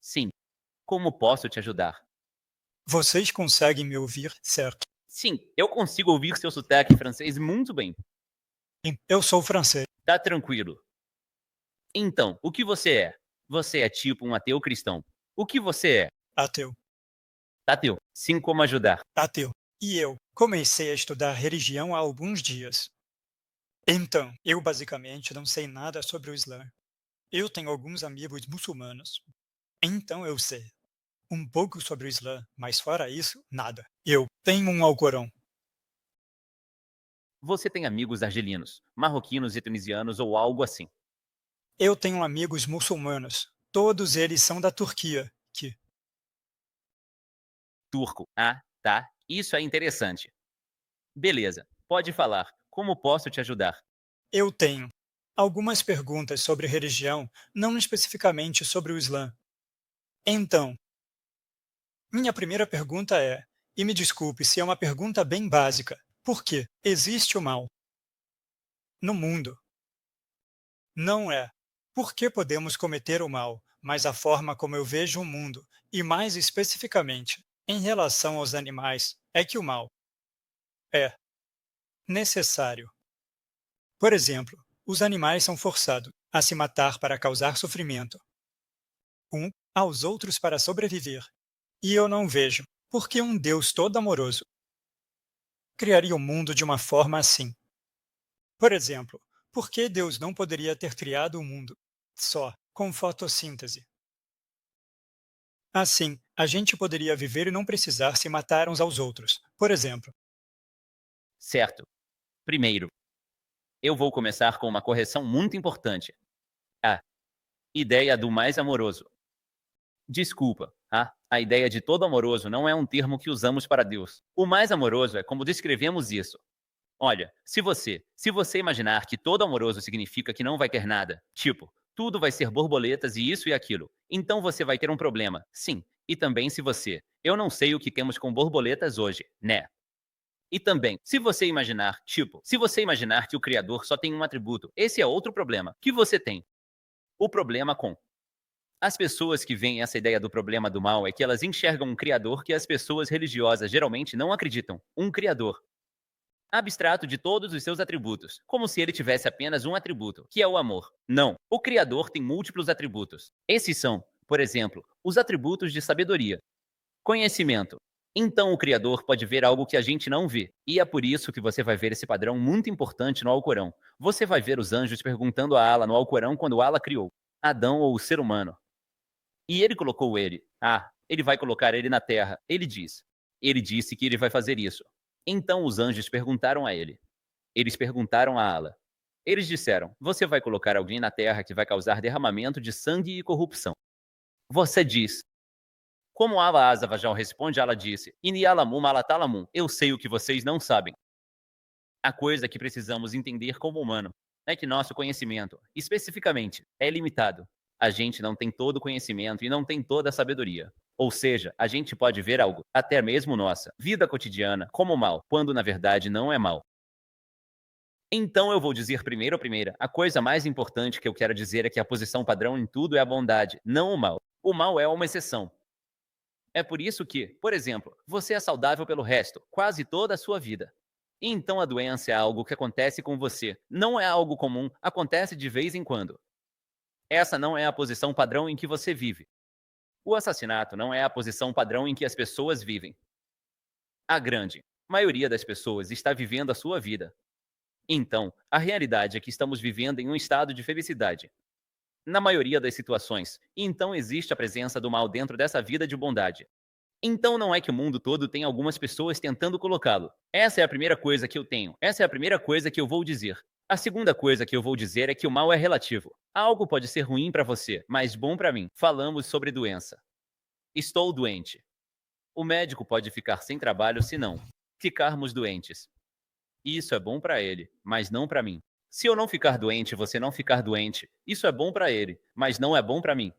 Sim. Como posso te ajudar? Vocês conseguem me ouvir, certo? Sim, eu consigo ouvir seu sotaque francês muito bem. Sim, eu sou francês. Tá tranquilo. Então, o que você é? Você é tipo um ateu cristão. O que você é? Ateu. Ateu. Sim, como ajudar? Ateu. E eu comecei a estudar religião há alguns dias. Então, eu basicamente não sei nada sobre o Islã. Eu tenho alguns amigos muçulmanos. Então eu sei um pouco sobre o Islã, mas fora isso, nada. Eu tenho um Alcorão. Você tem amigos argelinos, marroquinos e tunisianos ou algo assim. Eu tenho amigos muçulmanos. Todos eles são da Turquia. Que Turco. Ah, tá. Isso é interessante. Beleza. Pode falar. Como posso te ajudar? eu tenho algumas perguntas sobre religião, não especificamente sobre o Islã. Então, minha primeira pergunta é, e me desculpe se é uma pergunta bem básica, por que existe o mal no mundo? Não é por que podemos cometer o mal, mas a forma como eu vejo o mundo, e mais especificamente, em relação aos animais, é que o mal é necessário. Por exemplo, os animais são forçados a se matar para causar sofrimento, aos outros para sobreviver. E eu não vejo por que um Deus todo amoroso criaria o mundo de uma forma assim. Por exemplo, por que Deus não poderia ter criado o mundo só com fotossíntese? Assim, a gente poderia viver e não precisar se matar uns aos outros. Por exemplo, Certo. Primeiro, eu vou começar com uma correção muito importante. A ideia do mais amoroso. Desculpa, tá? A ideia de todo amoroso não é um termo que usamos para Deus. O mais amoroso é como descrevemos isso. Olha, se você imaginar que todo amoroso significa que não vai ter nada, tipo, tudo vai ser borboletas e isso e aquilo, então você vai ter um problema. Sim. E também eu não sei o que temos com borboletas hoje, né? E também, se você imaginar que o criador só tem um atributo, esse é outro problema que você tem. O problema com as pessoas que veem essa ideia do problema do mal é que elas enxergam um criador que as pessoas religiosas geralmente não acreditam. Um criador abstrato de todos os seus atributos, como se ele tivesse apenas um atributo, que é o amor. Não, o criador tem múltiplos atributos. Esses são, por exemplo, os atributos de sabedoria, conhecimento. Então o criador pode ver algo que a gente não vê. E é por isso que você vai ver esse padrão muito importante no Alcorão. Você vai ver os anjos perguntando a Allah no Alcorão quando Allah criou Adão ou o ser humano. E ele colocou ele. Ah, ele vai colocar ele na terra. Ele diz. Ele disse que ele vai fazer isso. Então os anjos perguntaram a ele. Eles perguntaram a Allah. Eles disseram: Você vai colocar alguém na terra que vai causar derramamento de sangue e corrupção. Você diz. Como Allah Azza wa Jal responde, Allah disse: Ini alamu malatalamun. Eu sei o que vocês não sabem. A coisa que precisamos entender como humano é que nosso conhecimento, especificamente, é limitado. A gente não tem todo o conhecimento e não tem toda a sabedoria. Ou seja, a gente pode ver algo, até mesmo nossa vida cotidiana, como mal, quando na verdade não é mal. Então eu vou dizer primeiro a primeira. A coisa mais importante que eu quero dizer é que a posição padrão em tudo é a bondade, não o mal. O mal é uma exceção. É por isso que, por exemplo, você é saudável pelo resto, quase toda a sua vida. E então a doença é algo que acontece com você. Não é algo comum, acontece de vez em quando. Essa não é a posição padrão em que você vive. O assassinato não é a posição padrão em que as pessoas vivem. A grande maioria das pessoas está vivendo a sua vida. Então, a realidade é que estamos vivendo em um estado de felicidade. Na maioria das situações, e então existe a presença do mal dentro dessa vida de bondade. Então não é que o mundo todo tem algumas pessoas tentando colocá-lo. Essa é a primeira coisa que eu tenho. Essa é a primeira coisa que eu vou dizer. A segunda coisa que eu vou dizer é que o mal é relativo. Algo pode ser ruim para você, mas bom para mim. Falamos sobre doença. Estou doente. O médico pode ficar sem trabalho se não ficarmos doentes. Isso é bom para ele, mas não para mim. Se eu não ficar doente e você não ficar doente, isso é bom para ele, mas não é bom para mim.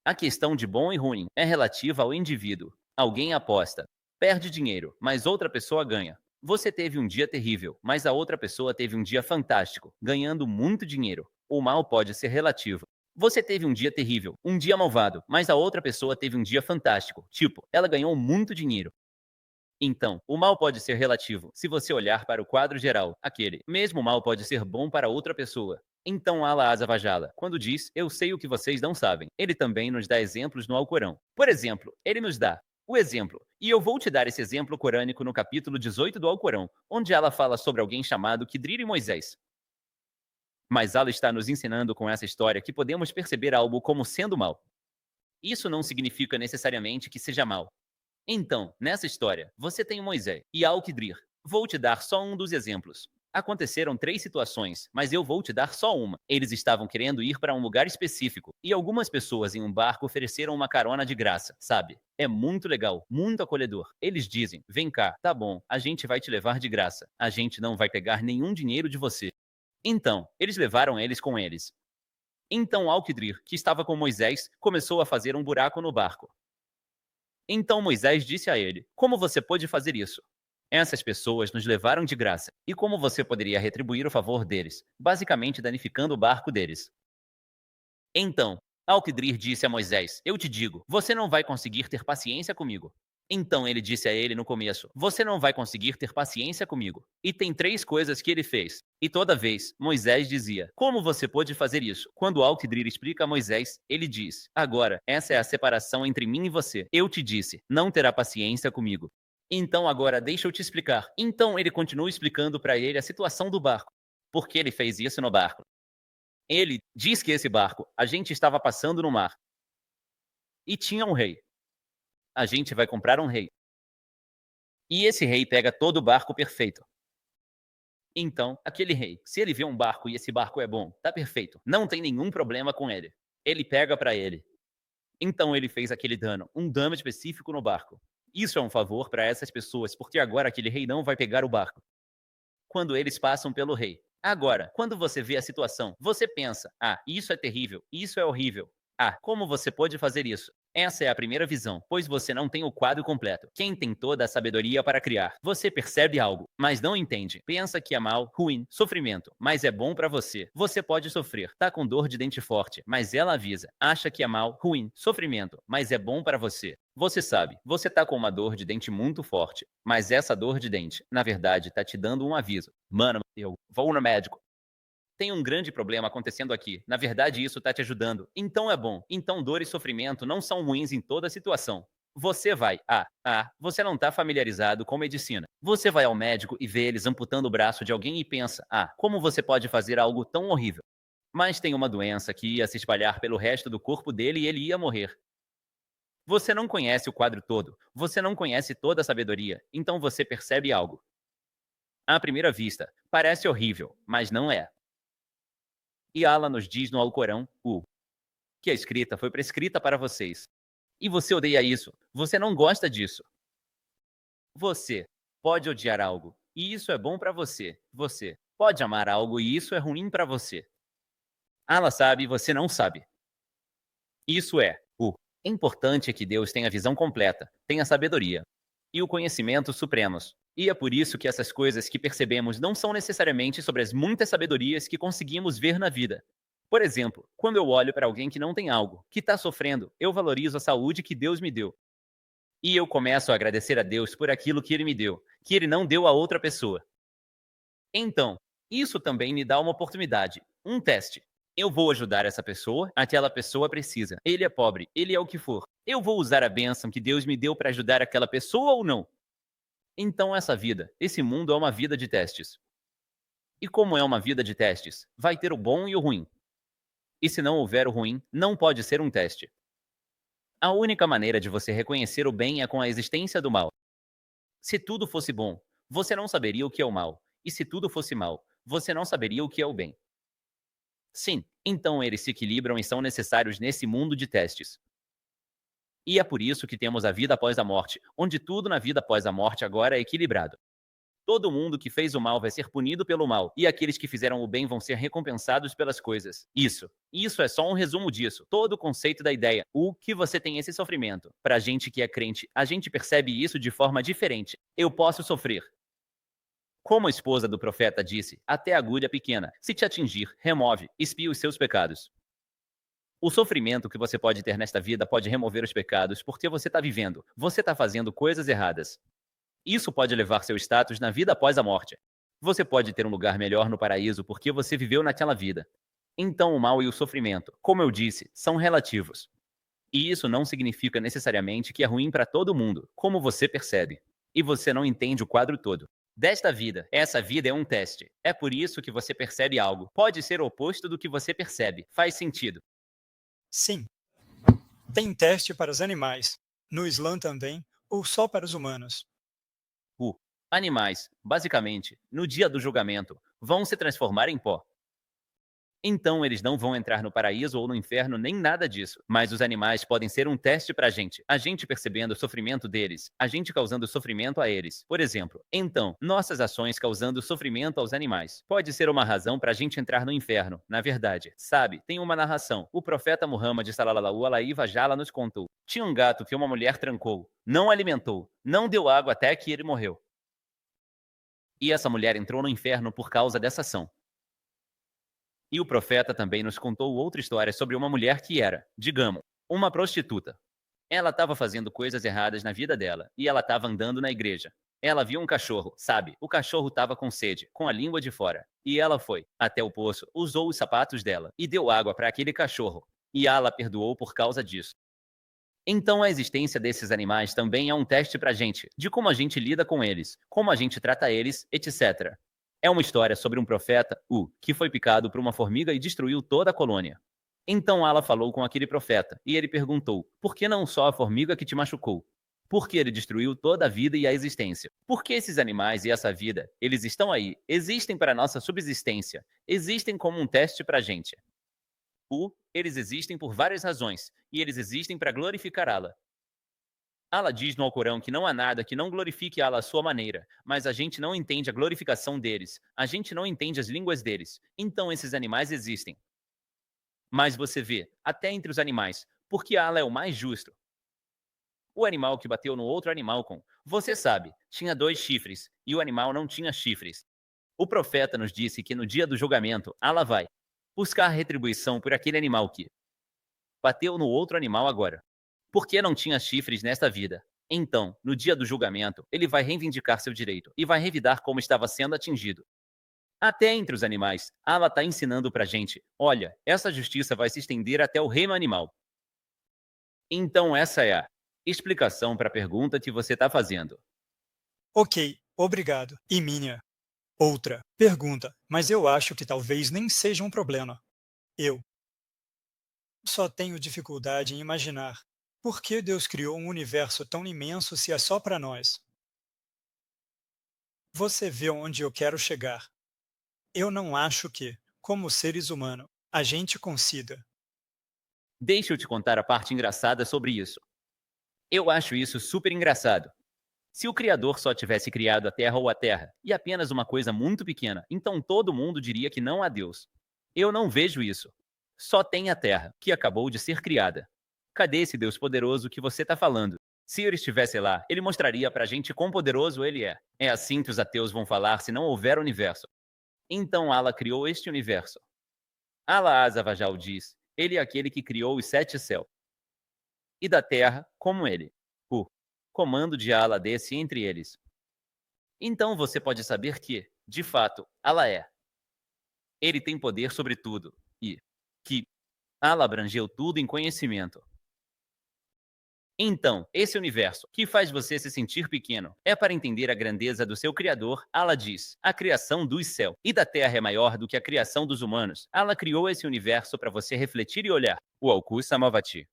A questão de bom e ruim é relativa ao indivíduo. Alguém aposta, perde dinheiro, mas outra pessoa ganha. Você teve um dia terrível, mas a outra pessoa teve um dia fantástico, ganhando muito dinheiro. O mal pode ser relativo. Você teve um dia terrível, um dia malvado, mas a outra pessoa teve um dia fantástico. Tipo, ela ganhou muito dinheiro. Então, o mal pode ser relativo. Se você olhar para o quadro geral, aquele mesmo mal pode ser bom para outra pessoa. Então, Allah Azza wa Jalla, quando diz, eu sei o que vocês não sabem, ele também nos dá exemplos no Alcorão. Por exemplo, ele nos dá o exemplo. E eu vou te dar esse exemplo corânico no capítulo 18 do Alcorão, onde ela fala sobre alguém chamado Khidr e Moisés. Mas Allah está nos ensinando com essa história que podemos perceber algo como sendo mal. Isso não significa necessariamente que seja mal. Então, nessa história, você tem Moisés e Al-Khidr. Vou te dar só um dos exemplos. Aconteceram 3 situações, mas eu vou te dar só uma. Eles estavam querendo ir para um lugar específico, e algumas pessoas em um barco ofereceram uma carona de graça, sabe? É muito legal, muito acolhedor. Eles dizem, vem cá, tá bom, a gente vai te levar de graça. A gente não vai pegar nenhum dinheiro de você. Então, eles levaram eles com eles. Então Al-Khidr, que estava com Moisés, começou a fazer um buraco no barco. Então Moisés disse a ele, como você pôde fazer isso? Essas pessoas nos levaram de graça, e como você poderia retribuir o favor deles, basicamente danificando o barco deles? Então, Al-Khidr disse a Moisés, eu te digo, você não vai conseguir ter paciência comigo. Então ele disse a ele no começo, você não vai conseguir ter paciência comigo. E tem 3 coisas que ele fez. E toda vez, Moisés dizia, como você pôde fazer isso? Quando Al-Khidr explica a Moisés, ele diz, agora, essa é a separação entre mim e você. Eu te disse, não terá paciência comigo. Então agora, deixa eu te explicar. Então ele continua explicando para ele a situação do barco. Por que ele fez isso no barco? Ele diz que esse barco, a gente estava passando no mar. E tinha um rei. A gente vai comprar um rei. E esse rei pega todo o barco perfeito. Então, aquele rei, se ele vê um barco e esse barco é bom, tá perfeito, não tem nenhum problema com ele. Ele pega para ele. Então ele fez aquele dano, um dano específico no barco. Isso é um favor para essas pessoas, porque agora aquele rei não vai pegar o barco. Quando eles passam pelo rei. Agora, quando você vê a situação, você pensa, ah, isso é terrível, isso é horrível. Ah, como você pode fazer isso? Essa é a primeira visão, pois você não tem o quadro completo. Quem tem toda a sabedoria para criar? Você percebe algo, mas não entende. Pensa que é mal, ruim, sofrimento, mas é bom para você. Você pode sofrer, tá com dor de dente forte, mas ela avisa. Acha que é mal, ruim, sofrimento, mas é bom para você. Você sabe, você tá com uma dor de dente muito forte, mas essa dor de dente, na verdade, tá te dando um aviso. Mano, eu vou no médico. Tem um grande problema acontecendo aqui. Na verdade, isso tá te ajudando. Então é bom. Então dor e sofrimento não são ruins em toda situação. Você vai, você não tá familiarizado com medicina. Você vai ao médico e vê eles amputando o braço de alguém e pensa, como você pode fazer algo tão horrível? Mas tem uma doença que ia se espalhar pelo resto do corpo dele e ele ia morrer. Você não conhece o quadro todo. Você não conhece toda a sabedoria. Então você percebe algo. À primeira vista, parece horrível, mas não é. E Allah nos diz no Alcorão, que a escrita foi prescrita para vocês. E você odeia isso. Você não gosta disso. Você pode odiar algo, e isso é bom para você. Você pode amar algo, e isso é ruim para você. Allah sabe e você não sabe. Isso é o importante é que Deus tenha a visão completa, tenha sabedoria e o conhecimento supremos. E é por isso que essas coisas que percebemos não são necessariamente sobre as muitas sabedorias que conseguimos ver na vida. Por exemplo, quando eu olho para alguém que não tem algo, que está sofrendo, eu valorizo a saúde que Deus me deu. E eu começo a agradecer a Deus por aquilo que Ele me deu, que Ele não deu a outra pessoa. Então, isso também me dá uma oportunidade, um teste. Eu vou ajudar essa pessoa, aquela pessoa precisa. Ele é pobre, ele é o que for. Eu vou usar a bênção que Deus me deu para ajudar aquela pessoa ou não? Então essa vida, esse mundo é uma vida de testes. E como é uma vida de testes, vai ter o bom e o ruim. E se não houver o ruim, não pode ser um teste. A única maneira de você reconhecer o bem é com a existência do mal. Se tudo fosse bom, você não saberia o que é o mal. E se tudo fosse mal, você não saberia o que é o bem. Sim, então eles se equilibram e são necessários nesse mundo de testes. E é por isso que temos a vida após a morte, onde tudo na vida após a morte agora é equilibrado. Todo mundo que fez o mal vai ser punido pelo mal, e aqueles que fizeram o bem vão ser recompensados pelas coisas. Isso é só um resumo disso. Todo o conceito da ideia, o que você tem esse sofrimento. Pra gente que é crente, a gente percebe isso de forma diferente. Eu posso sofrer. Como a esposa do profeta disse, até a agulha pequena, se te atingir, remove, expia os seus pecados. O sofrimento que você pode ter nesta vida pode remover os pecados porque você está vivendo, você está fazendo coisas erradas. Isso pode elevar seu status na vida após a morte. Você pode ter um lugar melhor no paraíso porque você viveu naquela vida. Então o mal e o sofrimento, como eu disse, são relativos. E isso não significa necessariamente que é ruim para todo mundo, como você percebe. E você não entende o quadro todo. Desta vida, essa vida é um teste. É por isso que você percebe algo. Pode ser o oposto do que você percebe. Faz sentido. Sim, tem teste para os animais, no Islã também, ou só para os humanos? O animais, basicamente, no dia do julgamento, vão se transformar em pó. Então eles não vão entrar no paraíso ou no inferno nem nada disso. Mas os animais podem ser um teste pra gente. A gente percebendo o sofrimento deles, a gente causando sofrimento a eles. Por exemplo, então, nossas ações causando sofrimento aos animais. Pode ser uma razão pra gente entrar no inferno. Na verdade, sabe, tem uma narração. O profeta Muhammad sallallahu alaihi wasallam nos contou. Tinha um gato que uma mulher trancou, não alimentou, não deu água até que ele morreu. E essa mulher entrou no inferno por causa dessa ação. E o profeta também nos contou outra história sobre uma mulher que era, digamos, uma prostituta. Ela estava fazendo coisas erradas na vida dela e ela estava andando na igreja. Ela viu um cachorro, sabe? O cachorro estava com sede, com a língua de fora. E ela foi até o poço, usou os sapatos dela e deu água para aquele cachorro. E Allah perdoou por causa disso. Então a existência desses animais também é um teste pra gente, de como a gente lida com eles, como a gente trata eles, etc. É uma história sobre um profeta, que foi picado por uma formiga e destruiu toda a colônia. Então Allah falou com aquele profeta, e ele perguntou, por que não só a formiga que te machucou? Porque ele destruiu toda a vida e a existência. Porque esses animais e essa vida, eles estão aí, existem para nossa subsistência, existem como um teste pra gente. Eles existem por várias razões, e eles existem para glorificar Allah. Allah diz no Alcorão que não há nada que não glorifique Allah à sua maneira, mas a gente não entende a glorificação deles, a gente não entende as línguas deles, então esses animais existem. Mas você vê, até entre os animais, porque Allah é o mais justo. O animal que bateu no outro animal você sabe, tinha 2 chifres, e o animal não tinha chifres. O profeta nos disse que no dia do julgamento, Allah vai buscar retribuição por aquele animal que bateu no outro animal agora. Porque não tinha chifres nesta vida. Então, no dia do julgamento, ele vai reivindicar seu direito e vai revidar como estava sendo atingido. Até entre os animais, Allah está ensinando pra gente: olha, essa justiça vai se estender até o reino animal. Então, essa é a explicação para a pergunta que você está fazendo. Ok, obrigado. E minha outra pergunta, mas eu acho que talvez nem seja um problema. Eu só tenho dificuldade em imaginar por que Deus criou um universo tão imenso se é só para nós. Você vê onde eu quero chegar. Eu não acho que, como seres humanos, a gente consiga. Deixa eu te contar a parte engraçada sobre isso. Eu acho isso super engraçado. Se o Criador só tivesse criado a Terra ou a Terra, e apenas uma coisa muito pequena, então todo mundo diria que não há Deus. Eu não vejo isso. Só tem a Terra, que acabou de ser criada. Cadê esse Deus poderoso que você está falando? Se ele estivesse lá, ele mostraria pra gente quão poderoso ele é. É assim que os ateus vão falar se não houver universo. Então Allah criou este universo. Allah Azza wa Jal diz, ele é aquele que criou os 7 céus. E da terra, como ele. O comando de Allah desce entre eles. Então você pode saber que, de fato, Allah é. Ele tem poder sobre tudo. E que Allah abrangeu tudo em conhecimento. Então, esse universo, que faz você se sentir pequeno, é para entender a grandeza do seu Criador. Allah diz, a criação dos céus e da terra é maior do que a criação dos humanos. Allah criou esse universo para você refletir e olhar. O Alku Samavati.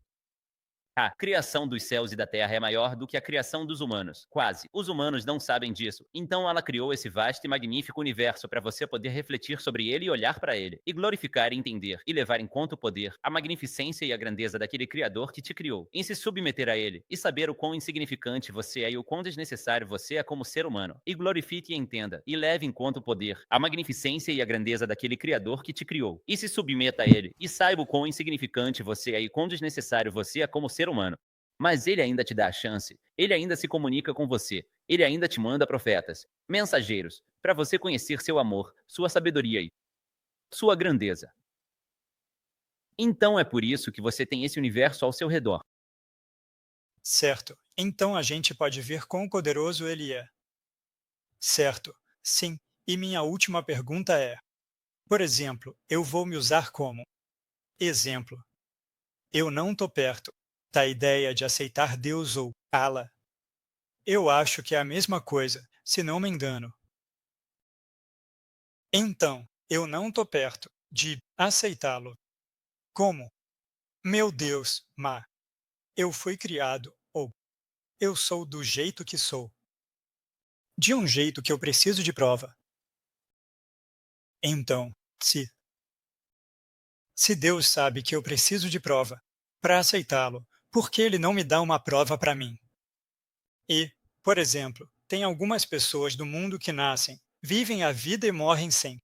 A criação dos céus e da terra é maior do que a criação dos humanos. Quase. Os humanos não sabem disso. Então ela criou esse vasto e magnífico universo para você poder refletir sobre ele e olhar para ele, e glorificar e entender, e levar em conta o poder, a magnificência e a grandeza daquele Criador que te criou, em se submeter a ele, e saber o quão insignificante você é e o quão desnecessário você é como ser humano. E glorifique e entenda, e leve em conta o poder, a magnificência e a grandeza daquele Criador que te criou, e se submeta a ele, e saiba o quão insignificante você é e quão desnecessário você é como ser humano. Mas ele ainda te dá a chance, ele ainda se comunica com você, ele ainda te manda profetas, mensageiros, para você conhecer seu amor, sua sabedoria e sua grandeza. Então é por isso que você tem esse universo ao seu redor. Certo. Então a gente pode ver quão poderoso ele é. Certo. Sim. E minha última pergunta é: por exemplo, eu vou me usar como exemplo. Eu não tô perto da ideia de aceitar Deus ou Allah. Eu acho que é a mesma coisa, se não me engano. Então, eu não tô perto de aceitá-lo. Como? Meu Deus, eu fui criado, ou eu sou do jeito que sou. De um jeito que eu preciso de prova. Então, se Deus sabe que eu preciso de prova para aceitá-lo, por que ele não me dá uma prova para mim? E, por exemplo, tem algumas pessoas do mundo que nascem, vivem a vida e morrem sem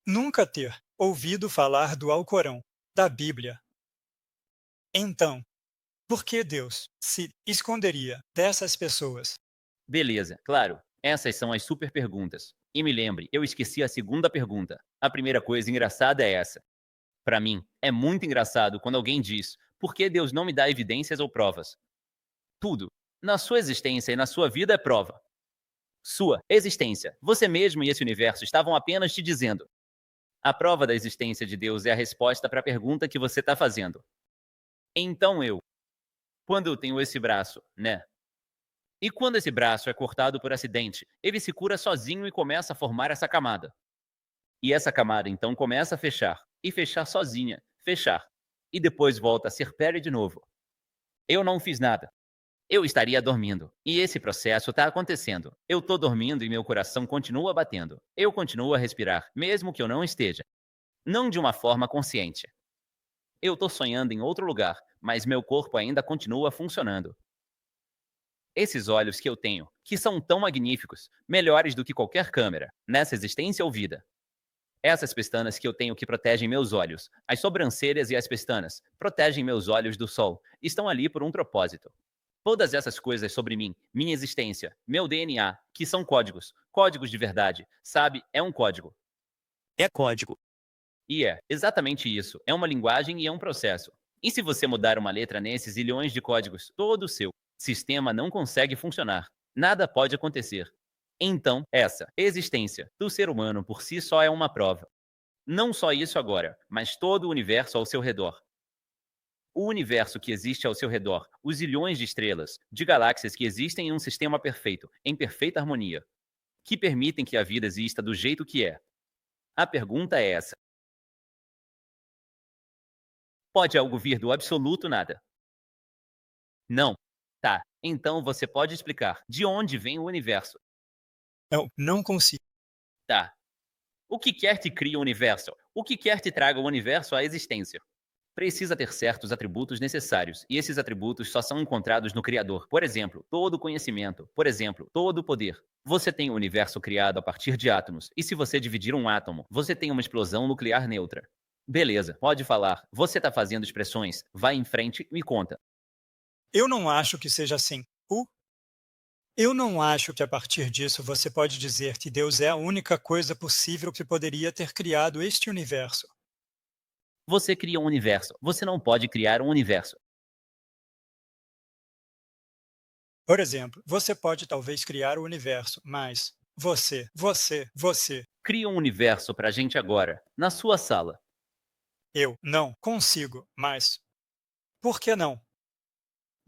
nunca ter ouvido falar do Alcorão, da Bíblia. Então, por que Deus se esconderia dessas pessoas? Beleza, claro. Essas são as super perguntas. E me lembre, eu esqueci a segunda pergunta. A primeira coisa engraçada é essa. Para mim, é muito engraçado quando alguém diz: por que Deus não me dá evidências ou provas? Tudo, na sua existência e na sua vida, é prova. Sua existência, você mesmo e esse universo estavam apenas te dizendo. A prova da existência de Deus é a resposta para a pergunta que você está fazendo. Então quando eu tenho esse braço, né? E quando esse braço é cortado por acidente, ele se cura sozinho e começa a formar essa camada. E essa camada então começa a fechar, e fechar sozinha, fechar. E depois volta a ser pele de novo. Eu não fiz nada. Eu estaria dormindo. E esse processo está acontecendo. Eu estou dormindo e meu coração continua batendo. Eu continuo a respirar, mesmo que eu não esteja. Não de uma forma consciente. Eu estou sonhando em outro lugar, mas meu corpo ainda continua funcionando. Esses olhos que eu tenho, que são tão magníficos, melhores do que qualquer câmera, nessa existência ou vida. Essas pestanas que eu tenho que protegem meus olhos, as sobrancelhas e as pestanas, protegem meus olhos do sol, estão ali por um propósito. Todas essas coisas sobre mim, minha existência, meu DNA, que são códigos, códigos de verdade, sabe, é um código. É código. E é exatamente isso, é uma linguagem e é um processo. E se você mudar uma letra nesses zilhões de códigos, todo o seu sistema não consegue funcionar. Nada pode acontecer. Então, essa existência do ser humano por si só é uma prova. Não só isso agora, mas todo o universo ao seu redor. O universo que existe ao seu redor, os zilhões de estrelas, de galáxias que existem em um sistema perfeito, em perfeita harmonia, que permitem que a vida exista do jeito que é. A pergunta é essa: pode algo vir do absoluto nada? Não. Tá, então você pode explicar de onde vem o universo. Eu não consigo. Tá. O que quer te cria o universo? O que quer te traga o universo à existência? Precisa ter certos atributos necessários, e esses atributos só são encontrados no Criador. Por exemplo, todo o conhecimento. Por exemplo, todo o poder. Você tem o universo criado a partir de átomos, e se você dividir um átomo, você tem uma explosão nuclear neutra. Beleza, pode falar. Você tá fazendo expressões. Vai em frente e me conta. Eu não acho que seja assim. Eu não acho que a partir disso você pode dizer que Deus é a única coisa possível que poderia ter criado este universo. Você cria um universo. Você não pode criar um universo. Por exemplo, você pode talvez criar o universo, mas você, Cria um universo pra gente agora, na sua sala. eu não consigo, mas por que não?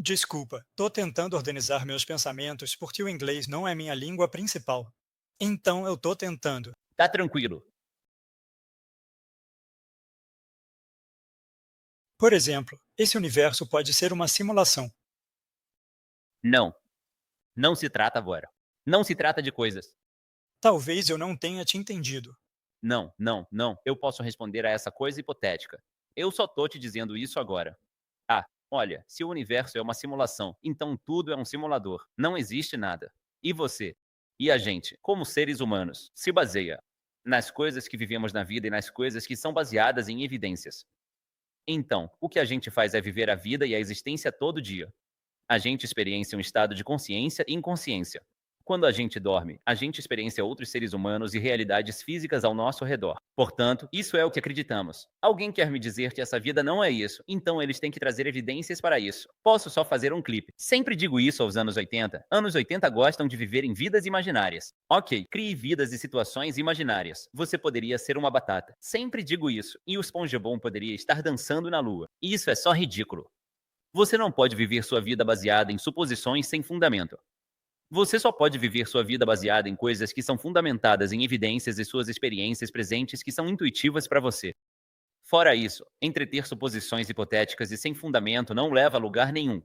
Desculpa, tô tentando organizar meus pensamentos porque o inglês não é minha língua principal. Então eu tô tentando. Tá tranquilo. Por exemplo, esse universo pode ser uma simulação. Não. Não se trata agora. Não se trata de coisas. Talvez eu não tenha te entendido. Não, não, não. Eu posso responder a essa coisa hipotética. Eu só tô te dizendo isso agora. Ah, olha, se o universo é uma simulação, então tudo é um simulador. Não existe nada. E você? E a gente, como seres humanos, se baseia nas coisas que vivemos na vida e nas coisas que são baseadas em evidências. Então, o que a gente faz é viver a vida e a existência todo dia. A gente experiencia um estado de consciência e inconsciência. Quando a gente dorme, a gente experiencia outros seres humanos e realidades físicas ao nosso redor. Portanto, isso é o que acreditamos. Alguém quer me dizer que essa vida não é isso, então eles têm que trazer evidências para isso. Posso só fazer um clipe. Sempre digo isso aos anos 80. Anos 80 gostam de viver em vidas imaginárias. Ok, crie vidas e situações imaginárias. Você poderia ser uma batata. Sempre digo isso. E o SpongeBob poderia estar dançando na lua. Isso é só ridículo. Você não pode viver sua vida baseada em suposições sem fundamento. Você só pode viver sua vida baseada em coisas que são fundamentadas em evidências e suas experiências presentes que são intuitivas para você. Fora isso, entreter suposições hipotéticas e sem fundamento não leva a lugar nenhum.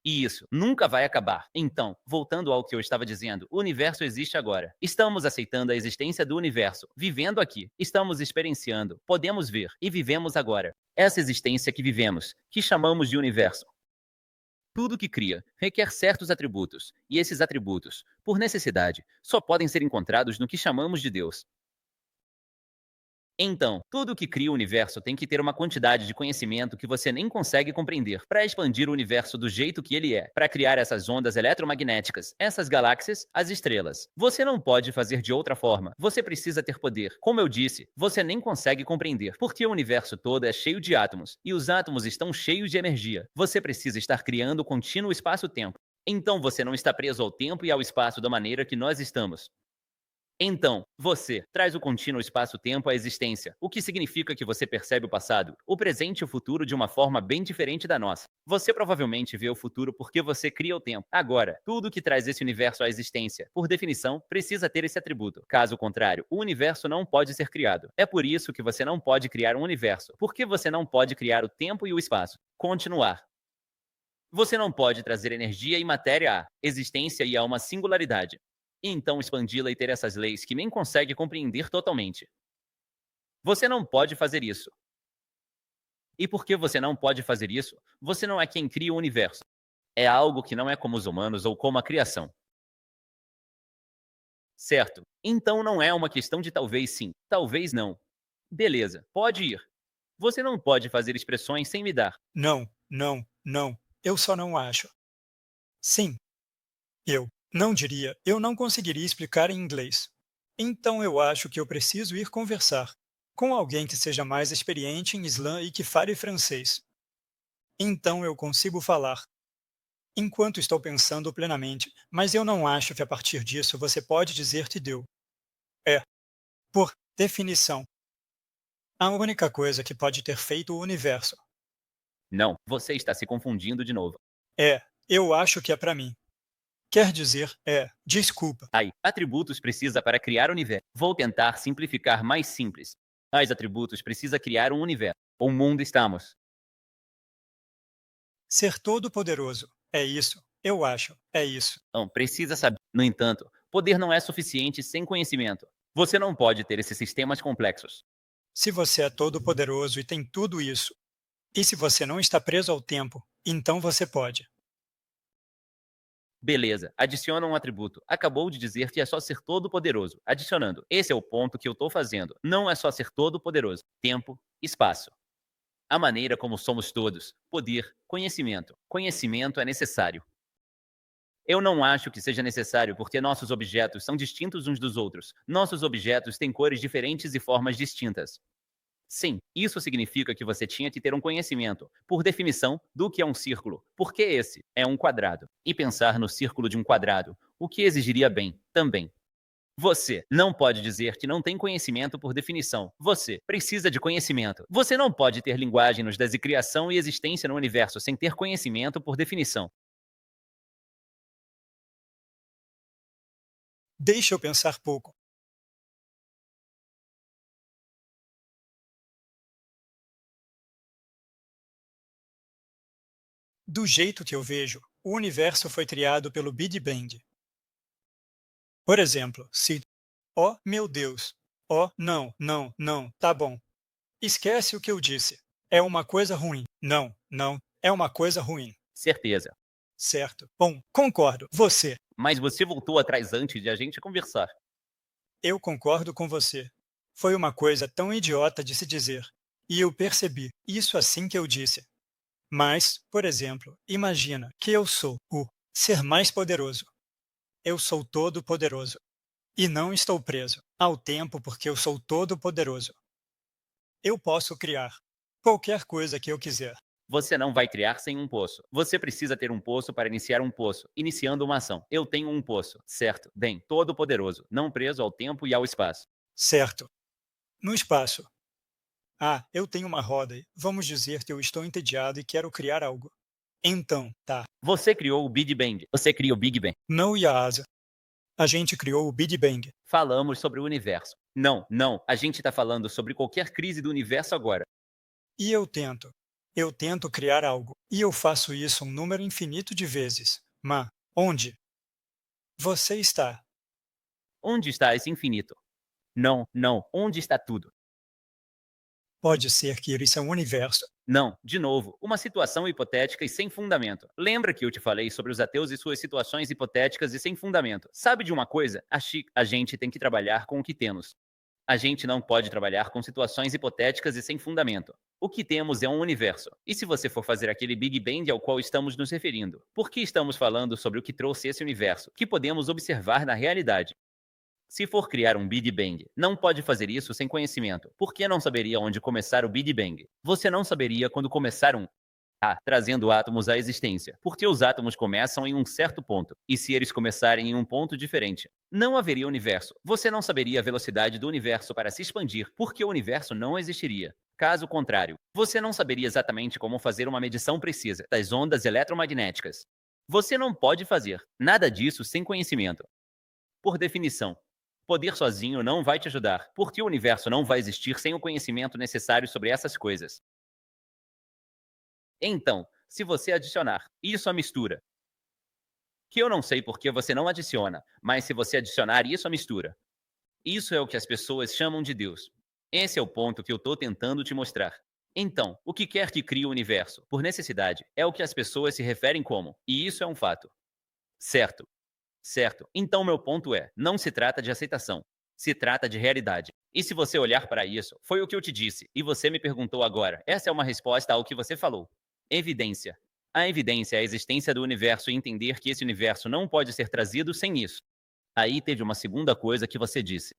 E isso nunca vai acabar. Então, voltando ao que eu estava dizendo, o universo existe agora. Estamos aceitando a existência do universo, vivendo aqui. Estamos experienciando, podemos ver e vivemos agora. Essa existência que vivemos, que chamamos de universo. Tudo que cria requer certos atributos, e esses atributos, por necessidade, só podem ser encontrados no que chamamos de Deus. Então, tudo que cria o universo tem que ter uma quantidade de conhecimento que você nem consegue compreender para expandir o universo do jeito que ele é, para criar essas ondas eletromagnéticas, essas galáxias, as estrelas. Você não pode fazer de outra forma. Você precisa ter poder. Como eu disse, você nem consegue compreender, porque o universo todo é cheio de átomos, e os átomos estão cheios de energia. Você precisa estar criando contínuo espaço-tempo. Então você não está preso ao tempo e ao espaço da maneira que nós estamos. Então, você traz o contínuo espaço-tempo à existência, o que significa que você percebe o passado, o presente e o futuro de uma forma bem diferente da nossa. Você provavelmente vê o futuro porque você cria o tempo. Agora, tudo que traz esse universo à existência, por definição, precisa ter esse atributo. Caso contrário, o universo não pode ser criado. É por isso que você não pode criar um universo, porque você não pode criar o tempo e o espaço. Continuar. Você não pode trazer energia e matéria à existência e a uma singularidade. E então expandi-la e ter essas leis que nem consegue compreender totalmente. Você não pode fazer isso. E porque você não pode fazer isso, você não é quem cria o universo. É algo que não é como os humanos ou como a criação. Certo. Então não é uma questão de talvez sim, talvez não. Beleza, pode ir. Você não pode fazer expressões sem me dar. Não, não, não. Eu só não acho. Sim. Eu não diria, eu não conseguiria explicar em inglês. Então eu acho que eu preciso ir conversar com alguém que seja mais experiente em Islã e que fale francês. Então eu consigo falar. Enquanto estou pensando plenamente, mas eu não acho que a partir disso você pode dizer que deu. É, por definição, a única coisa que pode ter feito o universo. Não, você está se confundindo de novo. É, eu acho que é para mim. Quer dizer, desculpa. Aí, atributos precisa para criar o universo. Vou tentar simplificar mais simples. As atributos precisa criar um universo. O mundo estamos. Ser todo-poderoso. É isso. Eu acho. É isso. Não, precisa saber. No entanto, poder não é suficiente sem conhecimento. Você não pode ter esses sistemas complexos. Se você é todo-poderoso e tem tudo isso, e se você não está preso ao tempo, então você pode. Beleza, adiciona um atributo. Acabou de dizer que é só ser todo poderoso. Adicionando. Esse é o ponto que eu estou fazendo. Não é só ser todo poderoso. Tempo, espaço. A maneira como somos todos. Poder, conhecimento. Conhecimento é necessário. Eu não acho que seja necessário porque nossos objetos são distintos uns dos outros. Nossos objetos têm cores diferentes e formas distintas. Sim, isso significa que você tinha que ter um conhecimento, por definição, do que é um círculo, porque esse é um quadrado. E pensar no círculo de um quadrado, o que exigiria bem, também. Você não pode dizer que não tem conhecimento por definição. Você precisa de conhecimento. Você não pode ter linguagem nos das criação e existência no universo sem ter conhecimento por definição. Deixa eu pensar pouco. Do jeito que eu vejo, o universo foi criado pelo Big Bang. Por exemplo, se oh, meu Deus. Oh, não, não, não, tá bom. Esquece o que eu disse. É uma coisa ruim. Não, não, é uma coisa ruim. Certeza. Certo. Bom, concordo. Você. Mas você voltou atrás antes de a gente conversar. Eu concordo com você. Foi uma coisa tão idiota de se dizer. E eu percebi isso assim que eu disse. Mas, por exemplo, imagina que eu sou o ser mais poderoso. Eu sou todo-poderoso. E não estou preso ao tempo porque eu sou todo-poderoso. Eu posso criar qualquer coisa que eu quiser. Você não vai criar sem um poço. Você precisa ter um poço para iniciar um poço, iniciando uma ação. Eu tenho um poço, certo? Bem, todo-poderoso, não preso ao tempo e ao espaço. Certo. No espaço. Ah, eu tenho uma roda. Vamos dizer que eu estou entediado e quero criar algo. Então, tá. Você criou o Big Bang. Você cria o Big Bang. Não e a asa. A gente criou o Big Bang. Falamos sobre o universo. Não, não, a gente está falando sobre qualquer crise do universo agora. E eu tento. Eu tento criar algo. E eu faço isso um número infinito de vezes. Mas, onde? Você está. Onde está esse infinito? Não, não, onde está tudo? Pode ser que isso é um universo. Não, de novo, uma situação hipotética e sem fundamento. Lembra que eu te falei sobre os ateus e suas situações hipotéticas e sem fundamento? Sabe de uma coisa? A gente tem que trabalhar com o que temos. A gente não pode trabalhar com situações hipotéticas e sem fundamento. O que temos é um universo. E se você for fazer aquele Big Bang ao qual estamos nos referindo? Por que estamos falando sobre o que trouxe esse universo, que podemos observar na realidade? Se for criar um Big Bang, não pode fazer isso sem conhecimento. Por que não saberia onde começar o Big Bang? Você não saberia quando começar trazendo átomos à existência, porque os átomos começam em um certo ponto, e se eles começarem em um ponto diferente, não haveria universo. Você não saberia a velocidade do universo para se expandir, porque o universo não existiria. Caso contrário, você não saberia exatamente como fazer uma medição precisa das ondas eletromagnéticas. Você não pode fazer nada disso sem conhecimento. Por definição, poder sozinho não vai te ajudar, porque o universo não vai existir sem o conhecimento necessário sobre essas coisas. Então, se você adicionar isso à mistura, que eu não sei por que você não adiciona, mas se você adicionar isso à mistura, isso é o que as pessoas chamam de Deus. Esse é o ponto que eu estou tentando te mostrar. Então, o que quer que crie o universo, por necessidade, é o que as pessoas se referem como, e isso é um fato. Certo. Certo. Então, meu ponto é: não se trata de aceitação. Se trata de realidade. E se você olhar para isso, foi o que eu te disse, e você me perguntou agora. Essa é uma resposta ao que você falou. Evidência. A evidência é a existência do universo e entender que esse universo não pode ser trazido sem isso. Aí teve uma segunda coisa que você disse.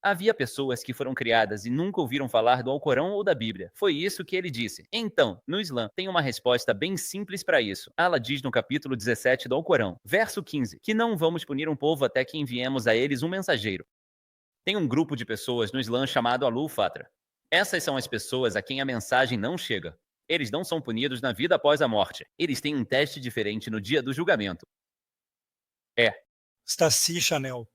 Havia pessoas que foram criadas e nunca ouviram falar do Alcorão ou da Bíblia. Foi isso que ele disse. Então, no Islã, tem uma resposta bem simples para isso. Allah diz no capítulo 17 do Alcorão, verso 15, que não vamos punir um povo até que enviemos a eles um mensageiro. Tem um grupo de pessoas no Islã chamado Alul-Fatra. Essas são as pessoas a quem a mensagem não chega. Eles não são punidos na vida após a morte. Eles têm um teste diferente no dia do julgamento. Stacy Chanel.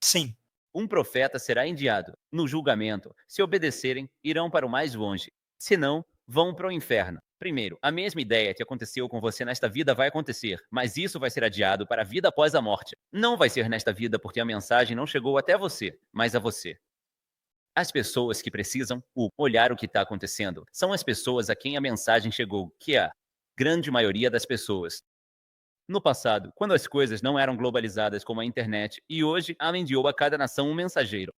Sim. Um profeta será enviado. No julgamento, se obedecerem, irão para o mais longe. Se não, vão para o inferno. Primeiro, a mesma ideia que aconteceu com você nesta vida vai acontecer, mas isso vai ser adiado para a vida após a morte. Não vai ser nesta vida porque a mensagem não chegou até você, mas a você. As pessoas que precisam olhar o que está acontecendo são as pessoas a quem a mensagem chegou, que é a grande maioria das pessoas. No passado, quando as coisas não eram globalizadas como a internet, e hoje Allah enviou a cada nação um mensageiro.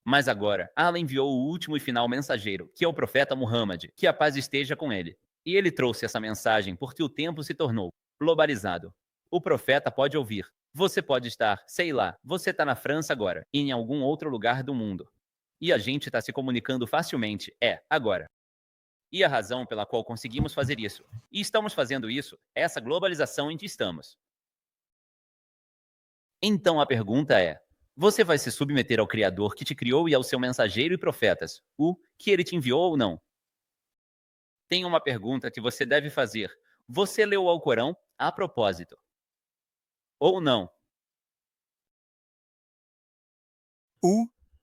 Mas agora, Allah enviou o último e final mensageiro, que é o profeta Muhammad, que a paz esteja com ele. E ele trouxe essa mensagem porque o tempo se tornou globalizado. O profeta pode ouvir. Você pode estar, sei lá, você está na França agora, e em algum outro lugar do mundo. E a gente está se comunicando facilmente, agora. E a razão pela qual conseguimos fazer isso, e estamos fazendo isso, é essa globalização em que estamos. Então a pergunta é: você vai se submeter ao Criador que te criou e ao seu mensageiro e profetas, o que ele te enviou ou não? Tem uma pergunta que você deve fazer. Você leu o Alcorão a propósito? Ou não?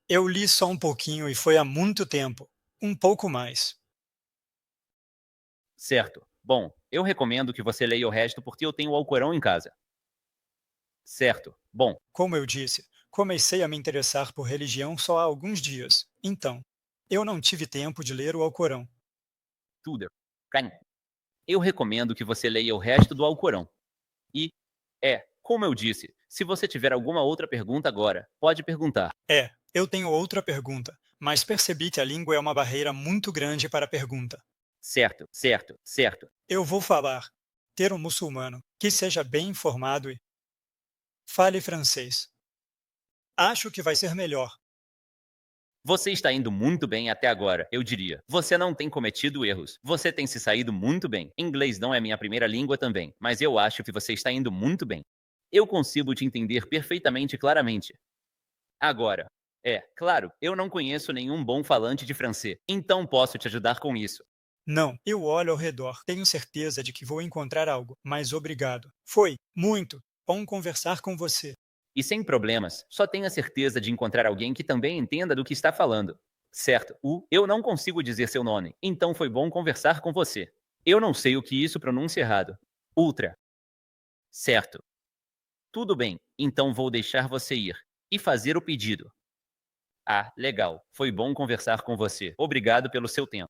Eu li só um pouquinho e foi há muito tempo. Um pouco mais. Certo. Bom, eu recomendo que você leia o resto porque eu tenho o Alcorão em casa. Certo. Bom, Como eu disse, comecei a me interessar por religião só há alguns dias. Então, eu não tive tempo de ler o Alcorão. tudo. Eu recomendo que você leia o resto do Alcorão. E, como eu disse, se você tiver alguma outra pergunta agora, pode perguntar. Eu tenho outra pergunta, mas percebi que a língua é uma barreira muito grande para a pergunta. Certo, certo, certo. Eu vou falar. Ter um muçulmano que seja bem informado Fale francês. Acho que vai ser melhor. Você está indo muito bem até agora, eu diria. Você não tem cometido erros. Você tem se saído muito bem. Inglês não é minha primeira língua também, mas eu acho que você está indo muito bem. Eu consigo te entender perfeitamente claramente. Agora, claro, eu não conheço nenhum bom falante de francês, então posso te ajudar com isso. Não, eu olho ao redor. Tenho certeza de que vou encontrar algo, mas obrigado. Foi muito bom conversar com você. E sem problemas, só tenha certeza de encontrar alguém que também entenda do que está falando. Certo, eu não consigo dizer seu nome, então foi bom conversar com você. Eu não sei o que isso pronuncia errado. Ultra. Certo. Tudo bem, então vou deixar você ir e fazer o pedido. Ah, legal. Foi bom conversar com você. Obrigado pelo seu tempo.